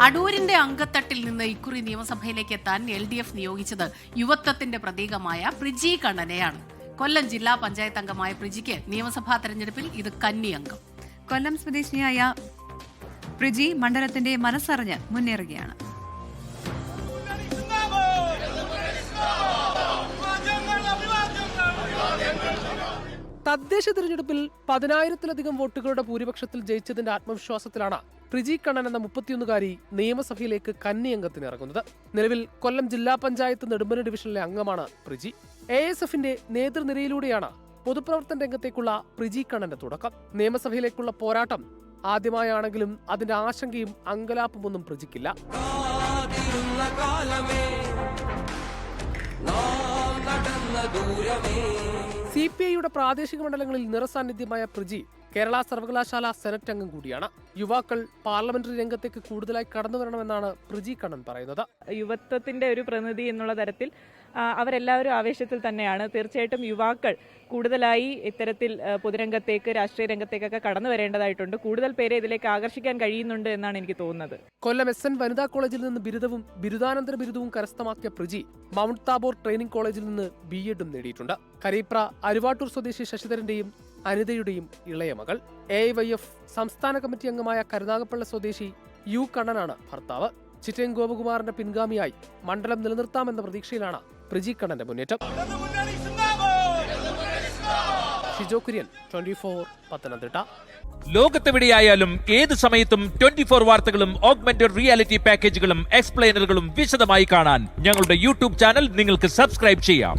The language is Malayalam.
അടൂരിന്റെ അങ്കത്തട്ടിൽ നിന്ന് ഇക്കുറി നിയമസഭയിലേക്ക് എത്താൻ LDF നിയോഗിച്ചത് യുവത്വത്തിന്റെ പ്രതീകമായ പ്രിജി കണ്ണനെയാണ്. കൊല്ലം ജില്ലാ പഞ്ചായത്ത് അംഗമായ പ്രിജിക്ക് നിയമസഭാ തെരഞ്ഞെടുപ്പിൽ ഇത് കന്നി അംഗം. കൊല്ലം സ്വദേശിനിയായ പ്രിജി മണ്ഡലത്തിന്റെ മനസ്സറിഞ്ഞ് മുന്നേറുകയാണ്. തദ്ദേശ തിരഞ്ഞെടുപ്പിൽ 10,000-ലധികം വോട്ടുകളുടെ ഭൂരിപക്ഷത്തിൽ ജയിച്ചതിന്റെ ആത്മവിശ്വാസത്തിലാണ് പ്രിജി കണ്ണൻ എന്ന 31-കാരി നിയമസഭയിലേക്ക് കന്നി അംഗത്തിന് ഇറങ്ങുന്നത്. നിലവിൽ കൊല്ലം ജില്ലാ പഞ്ചായത്ത് നെടുമ്പന ഡിവിഷനിലെ അംഗമാണ് പ്രിജി. ASFന്റെ നേതൃനിരയിലൂടെയാണ് പൊതുപ്രവർത്തന രംഗത്തേക്കുള്ള പ്രിജി കണ്ണന്റെ തുടക്കം. നിയമസഭയിലേക്കുള്ള പോരാട്ടം ആദ്യമായാണെങ്കിലും അതിന്റെ ആശങ്കയും അങ്കലാപ്പുമൊന്നും പ്രിജിക്കില്ല. CPIയുടെ പ്രാദേശിക മണ്ഡലങ്ങളിൽ നിറസാന്നിധ്യമായ പ്രിജി കേരള സർവകലാശാല സെനറ്റ് അംഗം കൂടിയാണ്. യുവാക്കൾ പാർലമെന്ററി രംഗത്തേക്ക് കൂടുതലായി കടന്നു വരണമെന്നാണ് പ്രിജി കണ്ണൻ പറയുന്നത്. യുവത്വത്തിന്റെ ഒരു പ്രതിനിധി എന്നുള്ള തരത്തിൽ അവരെല്ലാവരും ആവേശത്തിൽ തന്നെയാണ്. തീർച്ചയായിട്ടും യുവാക്കൾ കൂടുതലായി ഇത്തരത്തിൽ പൊതുരംഗത്തേക്ക്, രാഷ്ട്രീയ രംഗത്തേക്കൊക്കെ കടന്നു വരേണ്ടതായിട്ടുണ്ട്. കൂടുതൽ പേരെ ഇതിലേക്ക് ആകർഷിക്കാൻ കഴിയുന്നുണ്ട് എന്നാണ് എനിക്ക് തോന്നുന്നത്. കൊല്ലം SN വനിതാ കോളേജിൽ നിന്ന് ബിരുദവും ബിരുദാനന്തര ബിരുദവും കരസ്ഥമാക്കിയ പ്രിജി മൗണ്ട് താബോർ ട്രെയിനിംഗ് കോളേജിൽ നിന്ന് BEഡും നേടിയിട്ടുണ്ട്. കരീപ്ര അരുവാട്ടൂർ സ്വദേശി ശശിധരന്റെയും അനിതയുടെയും ഇളയ മകൾ. AIYF സംസ്ഥാന കമ്മിറ്റി അംഗമായ കരുനാഗപ്പള്ളി സ്വദേശി U കണ്ണനാണ് ഭർത്താവ്. ചിറ്റയം ഗോപകുമാറിന്റെ പിൻഗാമിയായി മണ്ഡലം നിലനിർത്താമെന്ന പ്രതീക്ഷയിലാണ് പ്രിജി കണ്ണന്റെ മുന്നേറ്റം. ഷിജോ കുര്യൻ, 24 പത്തനംതിട്ട. ലോകത്തെവിടെയായാലും ഏത് സമയത്തും 24 വാർത്തകളും ഓഗ്മെന്റഡ് റിയാലിറ്റി പാക്കേജുകളും എക്സ്പ്ലെയിനറുകളും വിശദമായി കാണാൻ ഞങ്ങളുടെ YouTube ചാനൽ നിങ്ങൾക്ക് സബ്സ്ക്രൈബ് ചെയ്യാം.